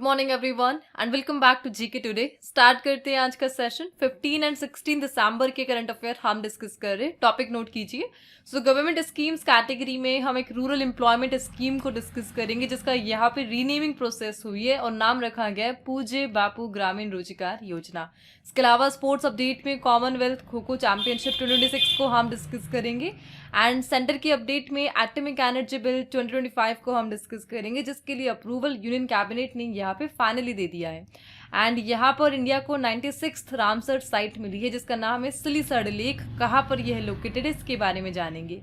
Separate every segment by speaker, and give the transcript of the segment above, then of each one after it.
Speaker 1: Morning everyone and welcome back to GK today. Start करते हैं आज का सेशन। 15 एंड 16 दिसंबर के करंट अफेयर हम डिस्कस कर रहे हैं। टॉपिक नोट कीजिए। सो गवर्नमेंट स्कीम्स कैटेगरी में हम एक रूरल एम्प्लॉयमेंट स्कीम को डिस्कस करेंगे जिसका यहाँ पे रीनेमिंग प्रोसेस हुई है और नाम रखा गया है पूज्य बापू ग्रामीण रोजगार योजना। इसके अलावा स्पोर्ट्स अपडेट में कॉमनवेल्थ खो खो चैंपियनशिप 2026 को हम डिस्कस करेंगे एंड सेंटर की अपडेट में एटॉमिक एनर्जी बिल 2025 को हम डिस्कस करेंगे जिसके लिए अप्रूवल यूनियन कैबिनेट ने यहाँ पे फाइनली दे दिया है। एंड यहाँ पर इंडिया को 96th रामसर साइट मिली है जिसका नाम है सिलीसर लेक। कहाँ पर यह लोकेटेड है इसके बारे में जानेंगे।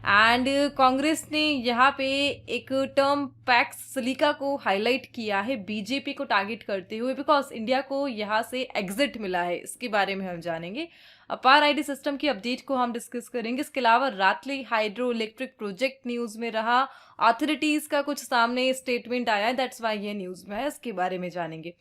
Speaker 1: एंड कांग्रेस ने यहाँ पे एक टर्म पैक्स सिलिका को हाईलाइट किया है बीजेपी को टारगेट करते हुए बिकॉज इंडिया को यहाँ से एग्जिट मिला है, इसके बारे में हम जानेंगे। अपार आईडी सिस्टम की अपडेट को हम डिस्कस करेंगे। इसके अलावा रातली हाइड्रो इलेक्ट्रिक प्रोजेक्ट न्यूज में रहा, अथॉरिटीज का कुछ सामने स्टेटमेंट आया है, दैट्स वाई ये न्यूज में है, इसके बारे में जानेंगे।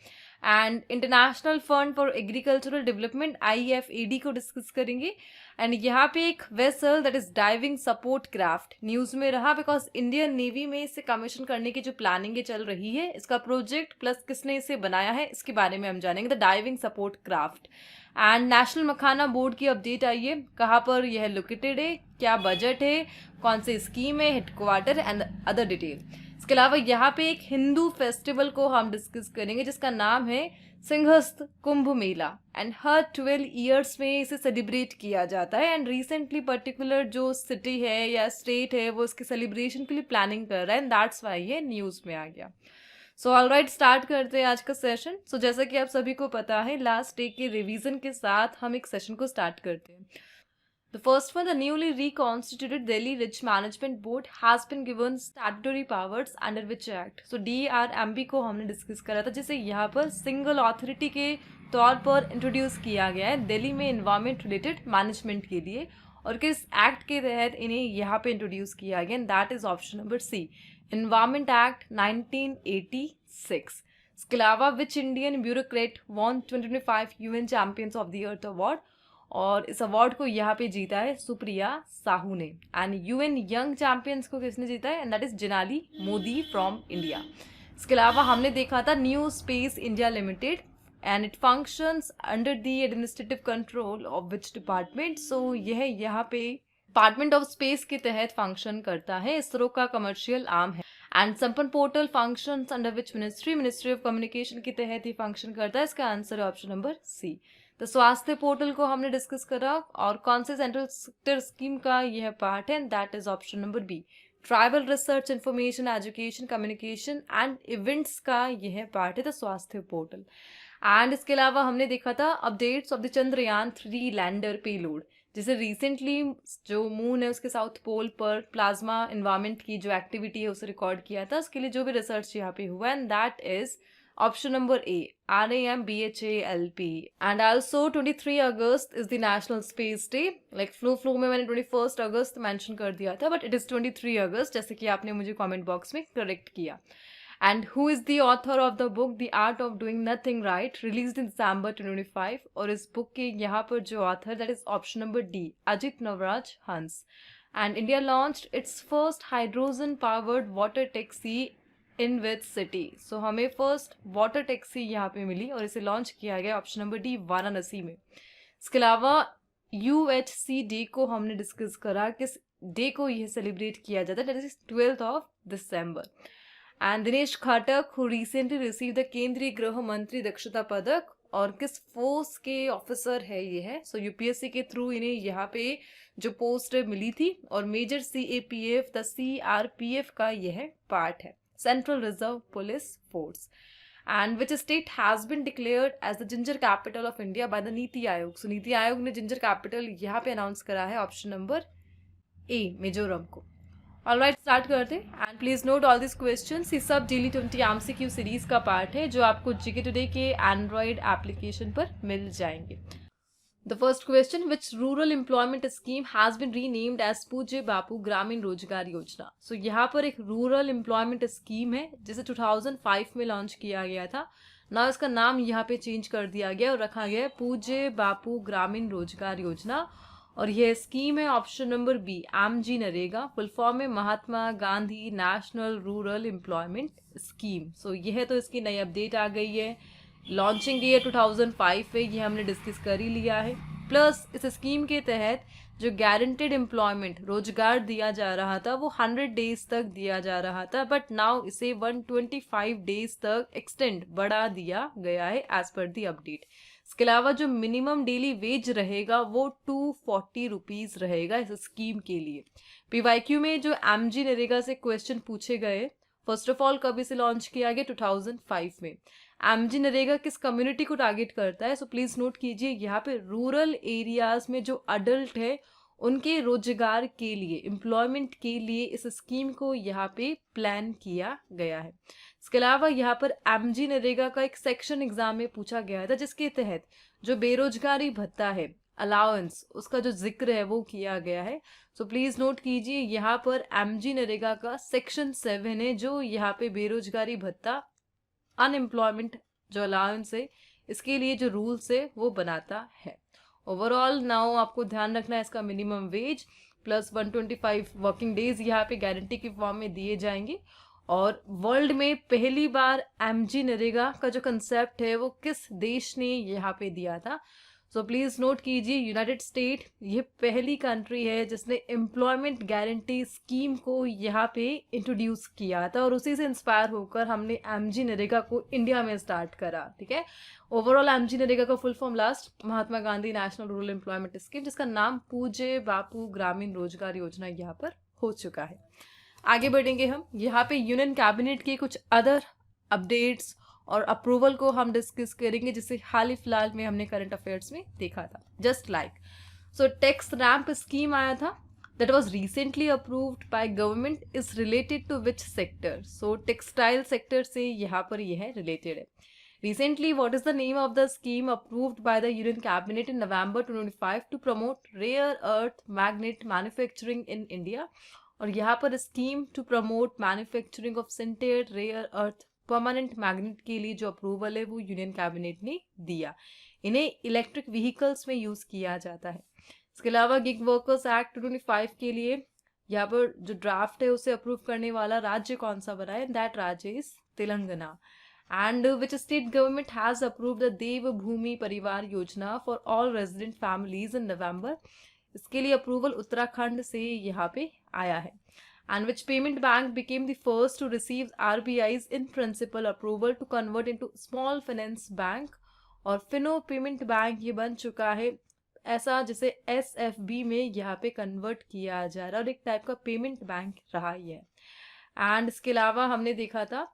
Speaker 1: And international fund for agricultural development IFAD को डिस्कस करेंगे। एंड यहाँ पे एक vessel that is diving support craft news में रहा बिकॉज इंडियन नेवी में इसे कमीशन करने की जो प्लानिंग चल रही है, इसका प्रोजेक्ट प्लस किसने इसे बनाया है इसके बारे में हम जानेंगे। The diving support craft. And national makhana board की अपडेट आई है, कहाँ पर यह लोकेटेड है, क्या बजट है, कौन सी स्कीम है, हेडक्वार्टर एंड अदर डिटेल। इसके अलावा यहाँ पे एक हिंदू फेस्टिवल को हम डिस्कस करेंगे जिसका नाम है सिंहस्थ कुंभ मेला एंड हर 12 ईयर्स में इसे सेलिब्रेट किया जाता है। एंड रिसेंटली पर्टिकुलर जो सिटी है या स्टेट है वो इसके सेलिब्रेशन के लिए प्लानिंग कर रहा है एंड दैट्स वाई ये न्यूज़ में आ गया। सो ऑलराइट, स्टार्ट करते हैं आज का सेशन। सो जैसा कि आप सभी को पता है लास्ट डे के रिवीजन के साथ हम एक सेशन को स्टार्ट करते हैं। The first one, the newly reconstituted Delhi Rich Management Board has been given statutory powers under which act? So DRMB को हमने डिस्कस करा था जिसे यहाँ पर सिंगल अथॉरिटी के तौर पर इंट्रोड्यूस किया गया है दिल्ली में इन्वायरमेंट रिलेटेड मैनेजमेंट के लिए, और किस एक्ट के तहत इन्हें यहाँ पे इंट्रोड्यूस किया गया, that is option number C, environment act 1986। इसके अलावा which Indian bureaucrat won 2025 UN champions of the earth award, और इस अवार्ड को यहाँ पे जीता है सुप्रिया साहू ने। एंड UN यंग चैंपियंस को किसने जीता है, and that is Jinali Modi from India. इसके अलावा हमने देखा था new space India limited and it functions under the administrative control of which department. So यह यहाँ पे डिपार्टमेंट ऑफ स्पेस के तहत फंक्शन करता है, इसरो का कमर्शियल आर्म है। एंड संपन्न portal functions under which ministry of communication के तहत ही फंक्शन करता है, इसका आंसर है ऑप्शन नंबर सी। तो स्वास्थ्य पोर्टल को हमने डिस्कस करा और कौन से सेंट्रल सेक्टर स्कीम का यह पार्ट है, that is option number B, tribal research information education communication and events का यह पार्ट है द स्वास्थ्य पोर्टल। एंड इसके अलावा हमने देखा था updates of the Chandrayaan 3 lander payload, जिसे रिसेंटली जो मून है उसके साउथ पोल पर प्लाज्मा एनवायरमेंट की जो एक्टिविटी है उसे रिकॉर्ड किया था, उसके लिए जो भी रिसर्च यहाँ पे हुआ and that is option number A, RAMBHALP। and also 23 August is the national space day, like flow में मैंने 21 अगस्त मेंशन कर दिया था बट इट इज 23 अगस्त, जैसे कि आपने मुझे कमेंट बॉक्स में करेक्ट किया। And who is the author of the book the art of doing nothing right, released in December 2025, और इस बुक के यहाँ पर जो author that is option number D, Ajit Navraj Hans. And India launched its first hydrogen powered water taxi in which city. So हमें first water taxi यहाँ पे मिली और इसे लॉन्च किया गया ऑप्शन नंबर डी, वाराणसी में। इसके अलावा UHC डे को हमने डिस्कस करा, किस डे को यह सेलिब्रेट किया जाता है, that is 12 December. And Dinesh Khatak who recently receive the केंद्रीय गृह मंत्री दक्षता पदक, और किस फोर्स के ऑफिसर है ये है, सो UPSC के थ्रू इन्हें यहाँ पे जो पोस्ट मिली थी, और मेजर CAPF द CRPF का यह पार्ट है, Central Reserve Police Force। And which state has been declared as the ginger capital of India by the NITI Aayog. So NITI Aayog ने जिंजर कैपिटल यहाँ पे अनाउंस करा है ऑप्शन नंबर ए, मिजोरम को। ऑलराइट, स्टार्ट करते हैं and please note all this questions. ये सब डेली 20 MCQ सीरीज का पार्ट है जो आपको जीके टुडे के एंड्रॉइड एप्लीकेशन पर मिल जाएंगे। The first question, which rural employment scheme has been renamed as पूज्य बापू ग्रामीण रोजगार योजना। सो यहाँ पर एक रूरल एम्प्लॉयमेंट स्कीम है जिसे 2005 में लॉन्च किया गया था। ना इसका नाम यहाँ पे चेंज कर दिया गया और रखा गया है पूज्य बापू ग्रामीण रोजगार योजना, और यह स्कीम है option number B, MG NREGA, full form है Mahatma Gandhi national rural employment scheme. So यह तो इसकी नई अपडेट आ गई है, लॉन्चिंग ईयर 2005 है, ये हमने डिस्कस कर ही लिया है। प्लस इस स्कीम के तहत जो गारंटेड एम्प्लॉयमेंट रोजगार दिया जा रहा था वो 100 डेज तक दिया जा रहा था, बट नाउ इसे 125 डेज तक एक्सटेंड बढ़ा दिया गया है एज पर दी अपडेट। इसके अलावा जो मिनिमम डेली वेज रहेगा वो 240 रुपीज रहेगा इस स्कीम के लिए। पीवाईक्यू में जो एमजी नरेगा से क्वेश्चन पूछे गए, फर्स्ट ऑफ ऑल कब इसे लॉन्च किया गया, 2005 में। एमजी नरेगा किस कम्युनिटी को टारगेट करता है, सो प्लीज नोट कीजिए यहाँ पे रूरल एरियाज में जो अडल्ट है उनके रोजगार के लिए, एम्प्लॉयमेंट के लिए इस स्कीम को यहाँ पे प्लान किया गया है। इसके अलावा यहाँ पर एमजी नरेगा का एक सेक्शन एग्जाम में पूछा गया था जिसके तहत जो बेरोजगारी भत्ता है, अलाउंस, उसका जो जिक्र है वो किया गया है। सो प्लीज नोट कीजिए यहाँ पर एमजी नरेगा का सेक्शन 7 है जो यहाँ पे बेरोजगारी भत्ता, अनएम्प्लॉयमेंट जो अलाउंस है, इसके लिए जो रूल्स है वो बनाता है। ओवरऑल नाउ आपको ध्यान रखना है इसका minimum wage plus 125 working days यहाँ पे गारंटी के फॉर्म में दिए जाएंगे। और वर्ल्ड में पहली बार एमजी नरेगा का जो कंसेप्ट है वो किस देश ने यहाँ पे दिया था, सो प्लीज नोट कीजिए यूनाइटेड स्टेट ये पहली कंट्री है जिसने एम्प्लॉयमेंट गारंटी स्कीम को यहाँ पे इंट्रोड्यूस किया था, और उसी से इंस्पायर होकर हमने एमजी नरेगा को इंडिया में स्टार्ट करा। ठीक है, ओवरऑल एमजी नरेगा का full form last Mahatma Gandhi national rural employment scheme, जिसका नाम पूज्य बापू ग्रामीण रोजगार योजना यहाँ पर हो चुका है। आगे बढ़ेंगे हम, यहाँ पे यूनियन कैबिनेट के कुछ अदर अपडेट्स और अप्रूवल को हम डिस्कस करेंगे जिसे हाल ही फिलहाल में हमने करंट अफेयर्स में देखा था। Just like so tax ramp scheme आया था that was recently approved by government is related to which sector? So textile sector से यहाँ पर यह related है। Recently, what is the name of the scheme approved by the Union Cabinet in November 2025 to promote rare earth magnet manufacturing in India? और यहाँ पर scheme to promote manufacturing of sintered rare earth permanent magnet के लिए जो approval है वो union cabinet ने दिया। इन्हें इलेक्ट्रिक व्हीकल्स में यूज किया जाता है। इसके अलावा गिग वर्कर्स एक्ट 2025 के लिए यहाँ पर जो ड्राफ्ट है उसे अप्रूव करने वाला राज्य कौन सा बना है, दैट राज्य is Telangana. And which state government has approved the Dev Bhoomi Parivar Yojana for all resident families in November? इसके लिए अप्रूवल उत्तराखंड से यहाँ पे आया है। And which payment bank became the first to receive RBI's in principle approval to convert into small finance bank? और Fino payment bank ये बन चुका है ऐसा जिसे SFB में यहाँ पे कन्वर्ट किया जा रहा है और एक टाइप का पेमेंट बैंक रहा ही है। एंड इसके अलावा हमने देखा था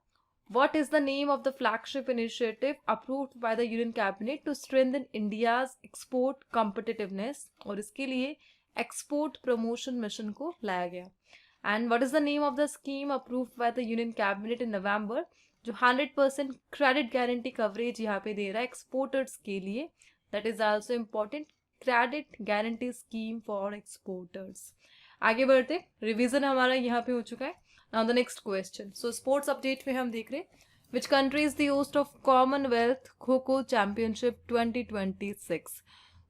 Speaker 1: What is the name of the flagship initiative approved by the Union Cabinet to strengthen India's export competitiveness? और इसके लिए एक्सपोर्ट प्रमोशन मिशन को लाया गया। And what is the name of the scheme approved by the Union Cabinet in November जो 100% credit guarantee coverage यहाँ पे दे रहा है एक्सपोर्टर्स के लिए? That is also important, credit guarantee scheme for exporters. आगे बढ़ते, रिवीजन हमारा यहाँ पे हो चुका है। Now the next question. So sports update में हम देख रहे हैं which country is the host of Commonwealth kho kho championship 2026?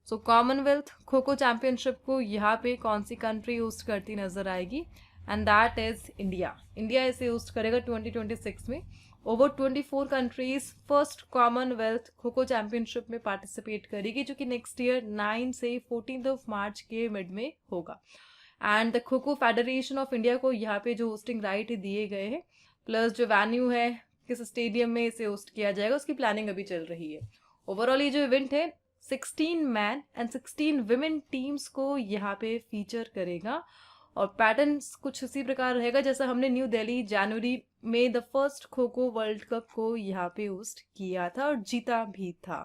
Speaker 1: So Commonwealth kho kho championship को यहाँ पे कौन सी कंट्री होस्ट करती नजर आएगी? And that is India. India इसे होस्ट करेगा 2026 में। Over 24 countries first Commonwealth kho kho championship में पार्टिसिपेट करेगी जो कि नेक्स्ट ईयर 9 से 14 मार्च के मिड में होगा। And the kho kho federation of India को यहाँ पे जो होस्टिंग राइट दिए गए हैं, प्लस जो वेन्यू है किस स्टेडियम में इसे होस्ट किया जाएगा उसकी प्लानिंग अभी चल रही है। ओवरऑल ये जो इवेंट है 16 मैन एंड 16 विमेन टीम्स को यहाँ पे फीचर करेगा और पैटर्न कुछ इसी प्रकार रहेगा जैसा हमने न्यू दिल्ली जनवरी में the first kho kho world cup को यहाँ पे होस्ट किया था और जीता भी था।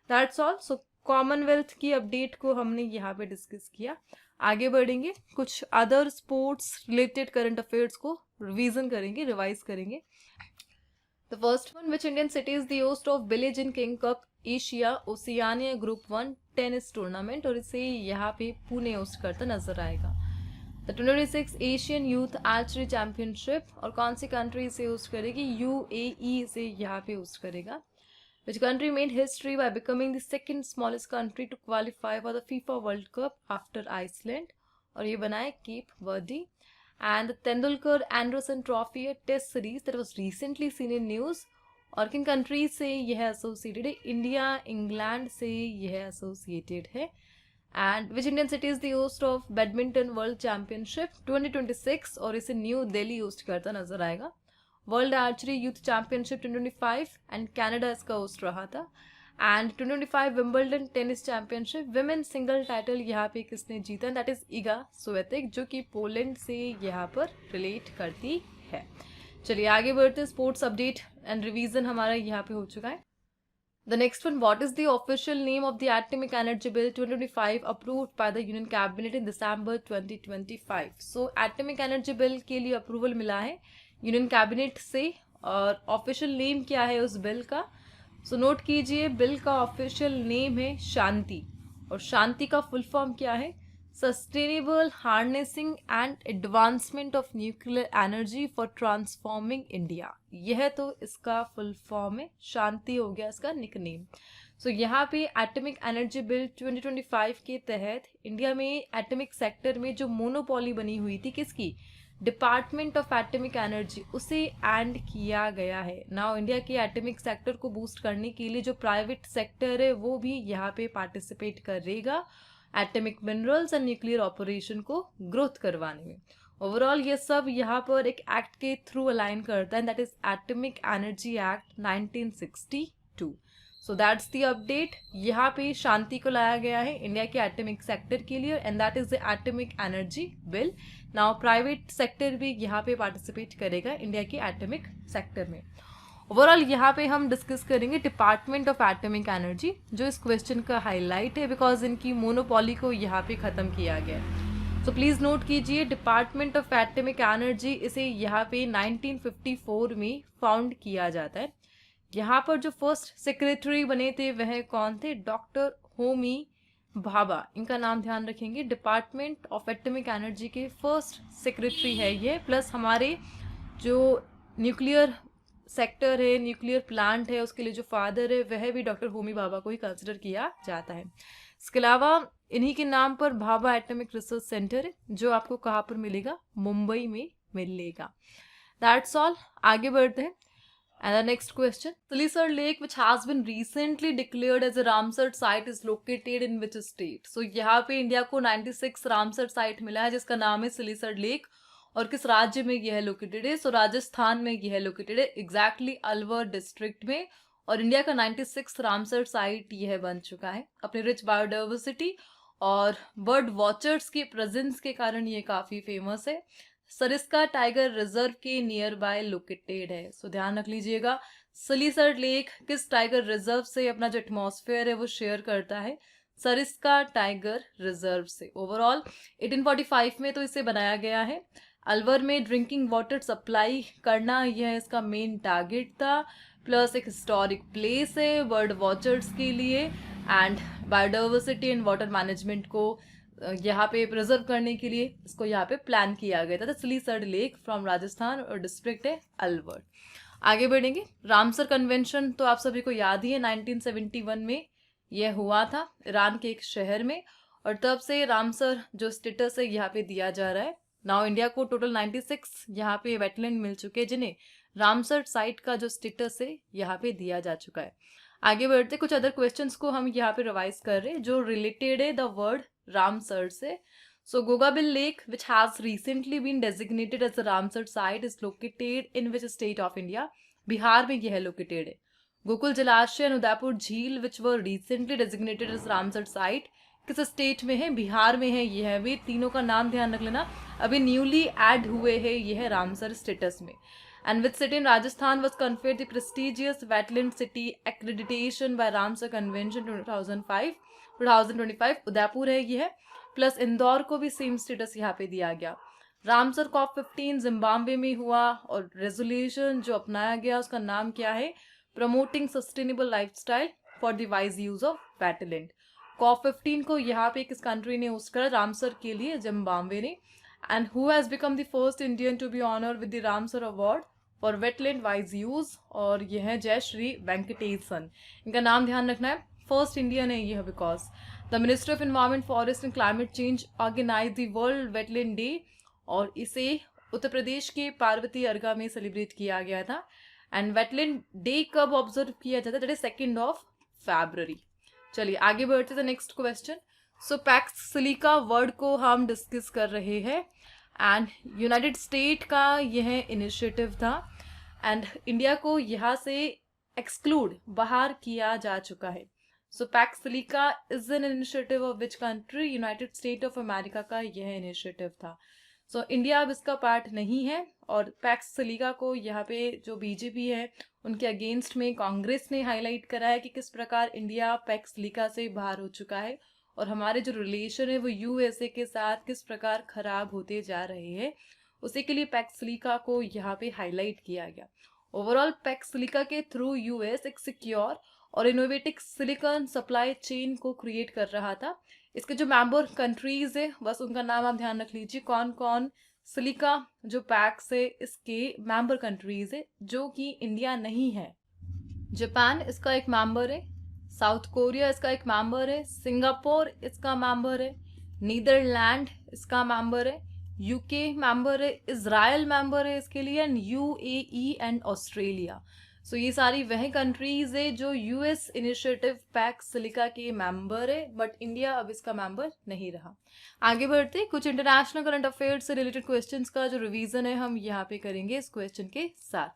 Speaker 1: That's all. सो कॉमनवेल्थ की अपडेट को हमने यहाँ पे डिस्कस किया। आगे बढ़ेंगे, कुछ other sports related current affairs को रिवीजन करेंगे, रिवाइज करेंगे। The first one, which Indian city is the host of village in king cup Asia Oceania group 1 tennis tournament? और इसे यहाँ पे पुणे होस्ट करता नजर आएगा। The 2026 Asian youth archery championship, और कौन सी कंट्री इसे होस्ट करेगी? UAE से यहाँ पे होस्ट करेगा। Which country made history by becoming the second smallest country to qualify for the FIFA World Cup after Iceland? और ये बना है केप वर्दी. And the Tendulkar Anderson Trophy Test Series that was recently seen in news. और किन countries से यह associated है? इंडिया, इंग्लैंड से यह एसोसिएटेड है. And which Indian city is the host of badminton world championship 2026 और इसे न्यू दिल्ली होस्ट करता नजर आएगा. World archery youth championship 2025 and Canada इसका होस्ट रहा था. And 2025 Wimbledon tennis championship women single title यहाँ पे किसने जीता? दैट इज इगा स्विएटेक, जो कि पोलैंड से यहाँ पर रिलेट करती है. चलिए आगे बढ़ते. स्पोर्ट्स अपडेट एंड रिवीजन हमारा यहाँ पे हो चुका है. The next one, what is the official name of the Atomic Energy Bill 2025 approved by the Union Cabinet in December 2025? So Atomic Energy Bill के लिए अप्रूवल मिला है यूनियन कैबिनेट से. और ऑफिशियल नेम क्या है उस बिल का? सो नोट कीजिए, बिल का ऑफिशियल नेम है शांति. और शांति का फुल फॉर्म क्या है? Sustainable harnessing and advancement of nuclear energy for transforming India. यह तो इसका फुल फॉर्म है. शांति हो गया इसका निकनेम. सो यहाँ पे एटॉमिक एनर्जी बिल 2025 के तहत इंडिया में एटॉमिक सेक्टर में जो मोनोपोली बनी हुई थी किसकी? डिपार्टमेंट ऑफ एटॉमिक एनर्जी, उसे एंड किया गया है. नाउ इंडिया के एटॉमिक सेक्टर को बूस्ट करने के लिए जो प्राइवेट सेक्टर है वो भी यहाँ पे पार्टिसिपेट करेगा atomic minerals and nuclear operation को ग्रोथ करवाने में. ओवरऑल ये सब यहाँ पर एक एक्ट के थ्रू अलाइन करता है, that is atomic energy act 1962. So that's the update. यहाँ पे शांति को लाया गया है इंडिया के एटॉमिक सेक्टर के लिए and that is the atomic energy bill. Now private sector भी यहाँ पे पार्टिसिपेट करेगा इंडिया के एटॉमिक सेक्टर में. ओवरऑल यहाँ पे हम डिस्कस करेंगे डिपार्टमेंट ऑफ एटॉमिक एनर्जी, जो इस क्वेश्चन का हाईलाइट है बिकॉज इनकी मोनोपोली को यहाँ पे ख़त्म किया गया है. सो प्लीज़ नोट कीजिए, डिपार्टमेंट ऑफ एटॉमिक एनर्जी इसे यहाँ पे 1954 में फाउंड किया जाता है. यहाँ पर जो फर्स्ट सेक्रेटरी बने थे वह कौन थे? डॉक्टर होमी भाभा. इनका नाम ध्यान रखेंगे. डिपार्टमेंट ऑफ एटॉमिक एनर्जी के फर्स्ट सेक्रेटरी है ये. प्लस हमारे जो न्यूक्लियर सेक्टर है, न्यूक्लियर प्लांट है, उसके लिए जो फादर है वह भी डॉक्टर होमी भाभा को ही कंसिडर किया जाता है. इसके अलावा इन्हीं के नाम पर भाभा एटॉमिक रिसर्च सेंटर है जो आपको कहाँ पर मिलेगा? मुंबई में मिलेगा. That's all. आगे बढ़ते हैं. And the next question, Talisar Lake, which has been recently declared as a Ramsar site, is located in which state? So यहाँ पे इंडिया को 96 रामसर साइट मिला है जिसका नाम है सिलीसर लेक. और किस राज्य में यह लोकेटेड है? सो राजस्थान में यह लोकेटेड है, एग्जैक्टली अलवर डिस्ट्रिक्ट में. और इंडिया का 96 रामसर साइट यह बन चुका है. अपनी रिच बायोडाइवर्सिटी और बर्ड वॉचर्स के प्रेजेंस के कारण ये काफ़ी फेमस है. सरिस्का टाइगर रिजर्व के नियर बाय लोकेटेड है. सो ध्यान रख लीजिएगा, सलीसर लेक किस टाइगर रिजर्व से अपना जो एटमॉस्फेयर है वो शेयर करता है? सरिस्का टाइगर रिजर्व से. ओवरऑल 1845 में तो इसे बनाया गया है. अलवर में ड्रिंकिंग वाटर सप्लाई करना यह इसका मेन टारगेट था. प्लस एक हिस्टोरिक प्लेस है बर्ड वॉचर्स के लिए and biodiversity and water management को यहाँ पे प्रिजर्व करने के लिए इसको यहाँ पे प्लान किया गया था. सिलीसर लेक फ्रॉम राजस्थान और डिस्ट्रिक्ट है अलवर. आगे बढ़ेंगे. रामसर कन्वेंशन तो आप सभी को याद ही है, 1971 में यह हुआ था ईरान के एक शहर में. और तब से रामसर जो स्टेटस है यहाँ पे दिया जा रहा है. नाउ इंडिया को टोटल 96 यहाँ पे वेटलैंड मिल चुके हैं जिन्हें रामसर साइट का जो स्टेटस है यहाँ पे दिया जा चुका है. आगे बढ़ते कुछ अदर क्वेश्चंस को हम यहाँ पे रिवाइज कर रहे हैं जो रिलेटेड है द वर्ड रामसर से. So Gogabil lake which has recently been designated as a Ramsar site is located in which state of India? Bihar में यह लोकेटेड है. Gokul Jalashay and Udaipur Jheel which were recently designated as Ramsar site किस state में है? बिहार में है. यह भी तीनों का नाम ध्यान रख लेना, अभी न्यूली ऐड हुए हैं यह रामसर स्टेटस में. And which city in Rajasthan was conferred the prestigious Wetland City accreditation by Ramsar Convention 2025? Udaipur है यह. प्लस इंदौर को भी सेम स्टेटस यहाँ पे दिया गया. रामसर कॉप 15 जिम्बाब्वे में हुआ और रेजोल्यूशन जो अपनाया गया उसका नाम क्या है? Promoting sustainable lifestyle for the wise use of wetland. COP 15 को यहाँ पे किस कंट्री ने होस्ट करा? रामसर के लिए जिम्बाब्वे ने. And who has become the first Indian to be honored with the Ramsar Award? For wetland wise use, और ये है जय श्री वेंकटेशन। इनका नाम ध्यान रखना है, फर्स्ट इंडियन है ये है, because the ministry of environment, forest and climate change organise the world wetland day, और इसे उत्तर प्रदेश के पार्वती अर्गा में सेलिब्रेट किया गया था। एंड वेटलैंड डे कब ऑब्जर्व किया जाता है, दैट इज 2 February। चलिए आगे बढ़ते थे नेक्स्ट क्वेश्चन। सो पैक्स सिलिका वर्ड को हम डिस्कस कर रहे हैं, एंड यूनाइटेड स्टेट का यह इनिशिएटिव था, एंड इंडिया को यहाँ से एक्सक्लूड बाहर किया जा चुका है। So Pax Silica is an initiative of which country, United State of America का यह इनिशिएटिव था। सो इंडिया अब इसका पार्ट नहीं है, और पैक्स सिलिका को यहाँ पे जो बीजेपी है उनके अगेंस्ट में कांग्रेस ने हाईलाइट करा है कि किस प्रकार इंडिया पैक्स सिलिका से बाहर हो चुका है, और हमारे जो रिलेशन है वो यूएसए के साथ किस प्रकार खराब होते जा रहे हैं, उसी के लिए पैक्स सिलिका को यहाँ पे हाईलाइट किया गया। ओवरऑल पैक्स सिलिका के थ्रू यूएस एक सिक्योर और इनोवेटिव सिलिकॉन सप्लाई चेन को क्रिएट कर रहा था। इसके जो मेंबर कंट्रीज है बस उनका नाम आप ध्यान रख लीजिए, कौन कौन सिलिका जो पैक्स है इसके मेंबर कंट्रीज है, जो कि इंडिया नहीं है। जापान इसका एक मेंबर है, साउथ कोरिया इसका एक मेंबर है, सिंगापुर इसका मेंबर है, नीदरलैंड इसका मेंबर है, यूके मेंबर है, इजराइल मेंबर है इसके लिए, एंड यूएई एंड ऑस्ट्रेलिया। सो ये सारी वह कंट्रीज है जो यूएस इनिशिएटिव पैक्स सिलिका के मेंबर है, बट इंडिया अब इसका मेंबर नहीं रहा। आगे बढ़ते कुछ इंटरनेशनल करंट अफेयर्स से रिलेटेड क्वेश्चंस का जो रिवीजन है हम यहाँ पे करेंगे इस क्वेश्चन के साथ।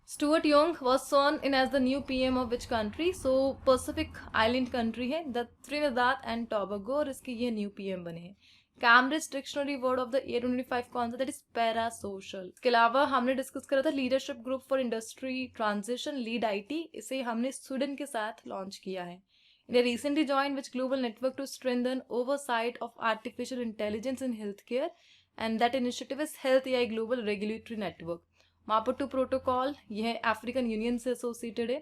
Speaker 1: Stuart young was sworn in as the new PM of which country? So Pacific Island country है द त्रिनिदाद एंड टोबैगो, और इसके ये न्यू PM बने हैं। Cambridge dictionary word of the year 2025 कौन सा, दैट इज पैरा सोशल। इसके अलावा हमने डिस्कस करा था leadership group for industry transition, lead IT, इसे हमने स्वीडन के साथ लॉन्च किया है। India recently joined which global network to strengthen oversight of artificial intelligence in healthcare, and that initiative is Health AI Global Regulatory Network। Maputo protocol यह African union से associated है,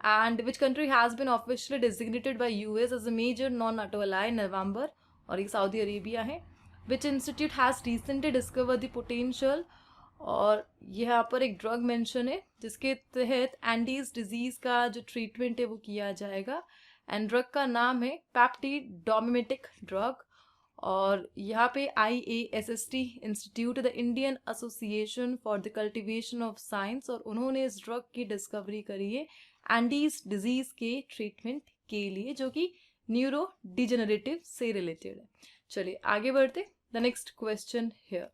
Speaker 1: and which country has been officially designated by US as a major non NATO ally November, और ये Saudi Arabia है। Which institute has recently discover the potential, और यहाँ पर एक ड्रग मेंशन है जिसके तहत एंडीज डिजीज का जो ट्रीटमेंट है वो किया जाएगा, एंड ड्रग का नाम है पेप्टिडोमिमेटिक ड्रग, और यहाँ पे IASST institute the Indian association for the cultivation of science, और उन्होंने इस ड्रग की डिस्कवरी करी है एंडीज डिजीज के ट्रीटमेंट के लिए, जो कि न्यूरो डिजेनरेटिव से रिलेटेड है। चलिए आगे बढ़ते द नेक्स्ट क्वेश्चन हियर।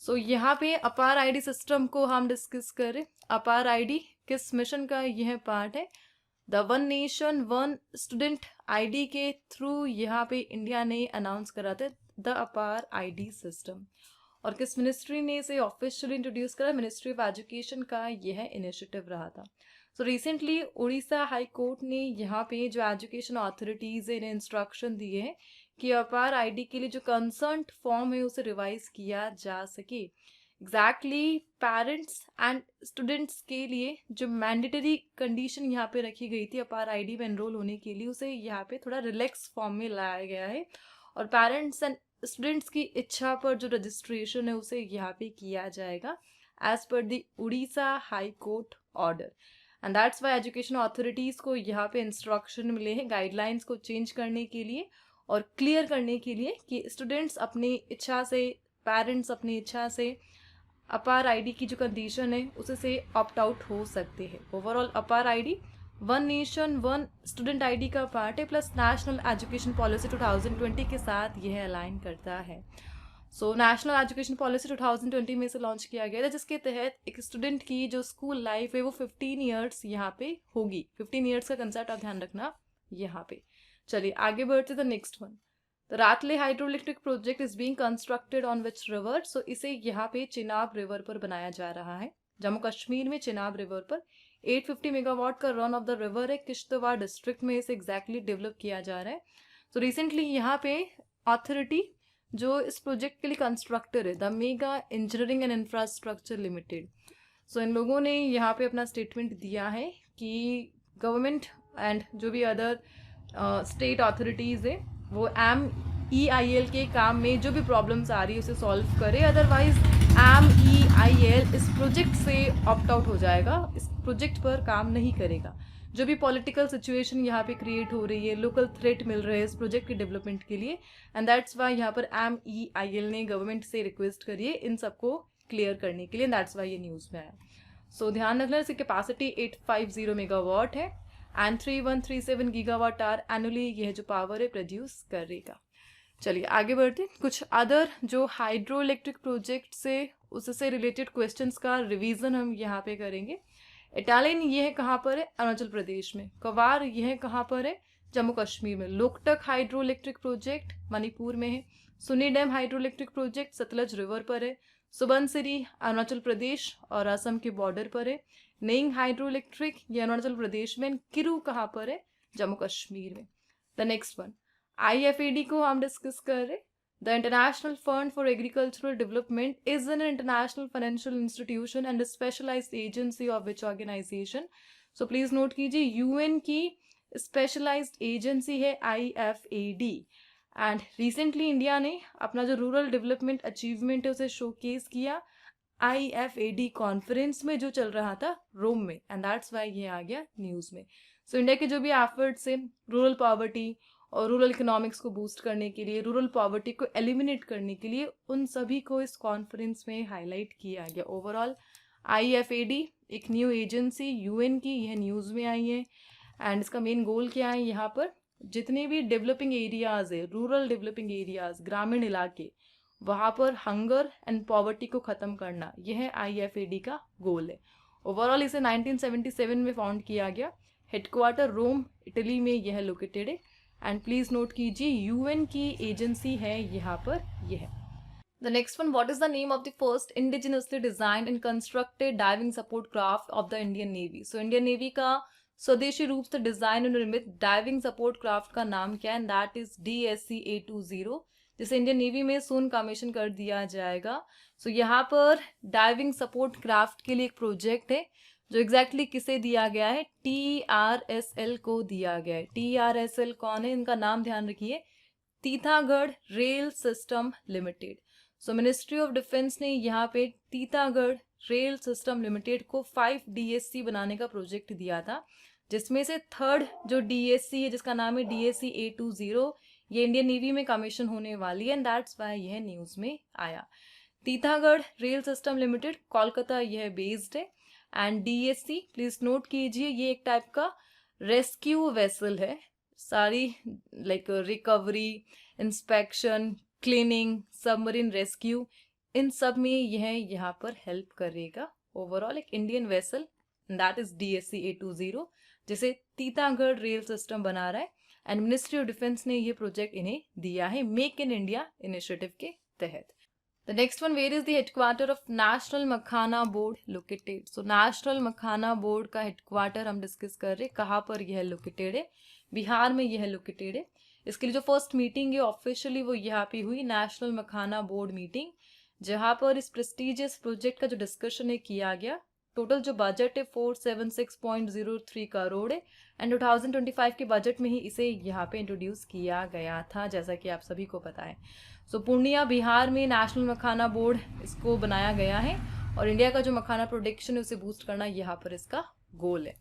Speaker 1: सो यहाँ पे अपार ID सिस्टम को हम डिस्कस करें। अपार ID किस मिशन का यह पार्ट है, the one nation one student ID के थ्रू यहाँ पे इंडिया ने अनाउंस करा था द अपार ID सिस्टम, और किस मिनिस्ट्री ने इसे ऑफिशियली इंट्रोड्यूस करा, मिनिस्ट्री ऑफ एजुकेशन का यह इनिशिएटिव रहा था। So recently Orissa high court ने यहाँ पे जो एजुकेशन अथॉरिटीज है इन्हें इंस्ट्रक्शन दिए हैं कि अपार ID के लिए जो कंसर्न फॉर्म है उसे रिवाइज किया जा सके। एग्जैक्टली पेरेंट्स एंड स्टूडेंट्स के लिए जो मैंडेटरी कंडीशन यहाँ पे रखी गई थी अपार ID में एनरोल होने के लिए, उसे यहाँ पे थोड़ा रिलैक्स फॉर्म में लाया गया है, और पेरेंट्स एंड स्टूडेंट्स की इच्छा पर जो रजिस्ट्रेशन है उसे यहाँ पे किया जाएगा as per the Orissa high court order, and that's why education authorities को यहाँ पे इंस्ट्रक्शन मिले हैं गाइडलाइंस को चेंज करने के लिए और क्लियर करने के लिए कि स्टूडेंट्स अपनी इच्छा से, पेरेंट्स अपनी इच्छा से अपार ID की जो कंडीशन है उसे से ऑप्ट आउट हो सकते हैं। ओवरऑल अपार ID one nation one student ID का पार्ट है, प्लस नेशनल एजुकेशन पॉलिसी 2020 के साथ यह अलाइन करता है। सो नेशनल एजुकेशन पॉलिसी 2020 में से लॉन्च किया गया था, जिसके तहत एक स्टूडेंट की जो स्कूल लाइफ है वो 15 ईयर्स यहाँ पे होगी। 15 ईयर्स का कंसेप्ट आप ध्यान रखना यहाँ पे। चलिए आगे बढ़ते the next one. The Ratle hydroelectric project is being constructed on which river. सो इसे यहाँ पे चिनाब रिवर पर बनाया जा रहा है, जम्मू कश्मीर में चिनाब रिवर पर 850 मेगावाट का रन ऑफ द रिवर है, किश्तवाड़ डिस्ट्रिक्ट में इसे एग्जैक्टली डेवलप किया जा रहा है। सो रिसेंटली यहाँ पे अथॉरिटी जो इस प्रोजेक्ट के लिए कंस्ट्रक्टर है the mega engineering and infrastructure limited, so इन लोगों ने यहाँ पे अपना स्टेटमेंट दिया है कि गवर्नमेंट एंड जो भी अदर स्टेट अथॉरिटीज़ है वो MEIL के काम में जो भी प्रॉब्लम्स आ रही है उसे सॉल्व करे, अदरवाइज MEIL इस प्रोजेक्ट से ऑप्ट आउट हो जाएगा, इस प्रोजेक्ट पर काम नहीं करेगा। जो भी पॉलिटिकल सिचुएशन यहाँ पे क्रिएट हो रही है, लोकल थ्रेट मिल रहे हैं इस प्रोजेक्ट के डेवलपमेंट के लिए, एंड दैट्स वाई यहाँ पर MEIL ने गवर्नमेंट से रिक्वेस्ट करी है इन सबको क्लियर करने के लिए, दैट्स वाई ये न्यूज़ में आया। सो ध्यान रखना, इसकी कैपेसिटी 850 मेगावाट है एंड 3137 गीगावाट आवर एनुअली यह जो पावर है प्रोड्यूस करेगा। चलिए आगे बढ़ते, कुछ अदर जो हाइड्रो इलेक्ट्रिक प्रोजेक्ट से उससे रिलेटेड क्वेश्चंस का रिवीजन हम यहाँ पे करेंगे। इटालियन ये है कहाँ पर है, अरुणाचल प्रदेश में। कवार यह है कहाँ पर है, जम्मू कश्मीर में। Loktak hydro electric project Manipur में है। सुनी dam hydro electric project Sutlej river पर है। सुबनसिरी अरुणाचल प्रदेश और असम के बॉर्डर पर है। नेइंग हाइड्रो इलेक्ट्रिक ये अरुणाचल प्रदेश में। किरू कहाँ पर है, जम्मू कश्मीर में। द नेक्स्ट वन IFAD को हम डिस्कस कर रहे। The international fund for agricultural development is an international financial institution and specialised agency of which organisation. So please note कीजिए, UN की स्पेशलाइज्ड एजेंसी है IFAD। एंड रिसेंटली इंडिया ने अपना जो रूरल डेवलपमेंट अचीवमेंट है उसे शोकेस किया IFAD conference में जो चल रहा था रोम में, एंड दैट्स वाई ये आ गया न्यूज़ में। सो इंडिया के जो भी एफर्ट्स है रूरल पॉवर्टी और रूरल इकोनॉमिक्स को बूस्ट करने के लिए, रूरल पॉवर्टी को एलिमिनेट करने के लिए, उन सभी को इस कॉन्फ्रेंस में हाईलाइट किया गया। ओवरऑल IFAD एक न्यू एजेंसी UN की, यह न्यूज़ में आई है। एंड इसका मेन गोल क्या है, यहाँ पर जितने भी डेवलपिंग एरियाज है, रूरल डेवलपिंग एरियाज, ग्रामीण इलाके, वहाँ पर हंगर एंड पॉवर्टी को ख़त्म करना, यह IFAD का गोल है। ओवरऑल इसे 1977 में फाउंड किया गया। हेडक्वार्टर रोम इटली में यह लोकेटेड है। एंड प्लीज नोट कीजिए UN की एजेंसी है यहाँ पर यह। The next one, what is the name of the first indigenously designed and constructed diving support craft of the Indian navy. So Indian navy का स्वदेशी रूप से डिजाइन और निर्मित डाइविंग सपोर्ट क्राफ्ट का नाम क्या है, and that is DSC A20, जिसे इंडियन नेवी में सून कमीशन कर दिया जाएगा। सो यहाँ पर डाइविंग सपोर्ट क्राफ्ट के लिए एक प्रोजेक्ट है जो एग्जैक्टली किसे दिया गया है, TRSL को दिया गया है। TRSL कौन है, इनका नाम ध्यान रखिए, Titagarh rail system limited. So ministry of defence ने यहाँ पे तीतागढ़ रेल सिस्टम लिमिटेड को 5 DSC बनाने का प्रोजेक्ट दिया था, जिसमें से थर्ड जो DSC है जिसका नाम है DSC A20, ये इंडियन नेवी में कमीशन होने वाली है, एंड दैट्स वाई यह न्यूज़ में आया। Titagarh rail system limited Kolkata यह बेस्ड है। एंड DSC प्लीज नोट कीजिए, ये एक टाइप का रेस्क्यू वेसल है। सारी like recovery, inspection, cleaning, submarine rescue, इन सब में यह यहाँ पर हेल्प करेगा। ओवरऑल एक Indian vessel that is DSC A20, जिसे तीतागढ़ रेल सिस्टम बना रहा है, एंड मिनिस्ट्री ऑफ डिफेंस ने ये प्रोजेक्ट इन्हें दिया है मेक इन इंडिया इनिशिएटिव के तहत। The next one, where is the headquarter of National Makhana Board located? So National Makhana Board का headquarter हम डिस्कस कर रहे, कहाँ पर यह लोकेटेड है, बिहार में यह लोकेटेड है। इसके लिए जो फर्स्ट मीटिंग है ऑफिशियली वो यहाँ पे हुई, नेशनल मखाना बोर्ड मीटिंग, जहाँ पर इस प्रेस्टिजियस प्रोजेक्ट का जो डिस्कशन है किया गया। टोटल जो बजट है 476.03 करोड़ है, एंड 2025 के बजट में ही इसे यहाँ पे इंट्रोड्यूस किया गया था, जैसा कि आप सभी को पता है। सो पूर्णिया बिहार में नेशनल मखाना बोर्ड इसको बनाया गया है, और इंडिया का जो मखाना प्रोडक्शन है उसे बूस्ट करना यहाँ पर इसका गोल है।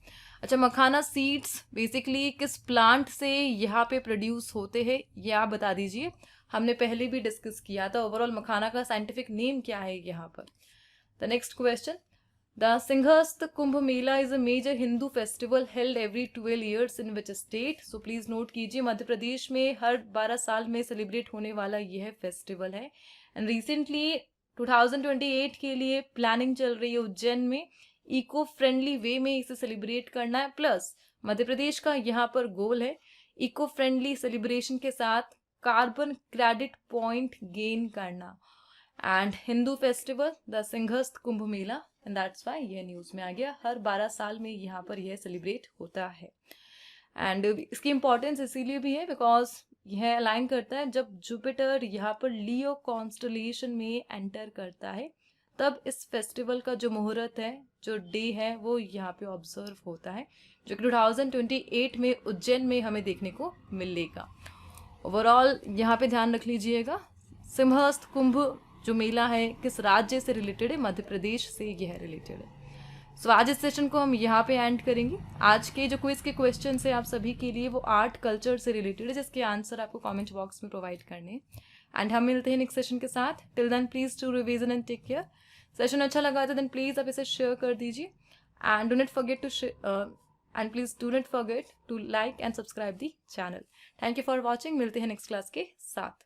Speaker 1: अच्छा, मखाना सीड्स बेसिकली किस प्लांट से यहाँ पे प्रोड्यूस होते हैं ये आप बता दीजिए, हमने पहले भी डिस्कस किया था। ओवरऑल मखाना का साइंटिफिक नेम क्या है यहाँ पर। The next question, the Simhastha Kumbh Mela is a major Hindu festival held every 12 years in which state. So please note कीजिए, मध्य प्रदेश में हर 12 साल में सेलिब्रेट होने वाला यह फेस्टिवल है, एंड रिसेंटली 2028 के लिए प्लानिंग चल रही है उज्जैन में इको फ्रेंडली वे में इसे सेलिब्रेट करना है। प्लस मध्य प्रदेश का यहाँ पर गोल है इको फ्रेंडली सेलिब्रेशन के साथ कार्बन क्रेडिट पॉइंट गेन करना। And Hindu festival the Simhastha Kumbh Mela, and that's Y यह न्यूज़ में आ गया, हर 12 साल में यहाँ पर यह सेलिब्रेट होता है। एंड इसकी इम्पोर्टेंस इसीलिए भी है बिकॉज यह अलाइन करता है जब जुपिटर यहाँ पर लियो कॉन्स्टलेशन में एंटर करता है, तब इस फेस्टिवल का जो मुहूर्त है, जो डे है, वो यहाँ पे ऑब्जर्व होता है, जो कि 2028 में उज्जैन में हमें देखने को मिलेगा। ओवरऑल यहाँ पे ध्यान रख लीजिएगा, सिंहस्थ कुंभ जो मेला है किस राज्य से रिलेटेड है, मध्य प्रदेश से यह रिलेटेड है। सो आज इस सेशन को हम यहाँ पे एंड करेंगे। आज के जो क्विज के क्वेश्चन है आप सभी के लिए वो आर्ट कल्चर से रिलेटेड है, जिसके आंसर आपको कमेंट बॉक्स में प्रोवाइड करने हैं। एंड हम मिलते हैं नेक्स्ट सेशन के साथ। Till then please to revision and take care. Session अच्छा लगा तो देन प्लीज आप इसे शेयर कर दीजिए and do not forget to and please do not forget to like and subscribe the channel. Thank you for watching. मिलते हैं next class के साथ।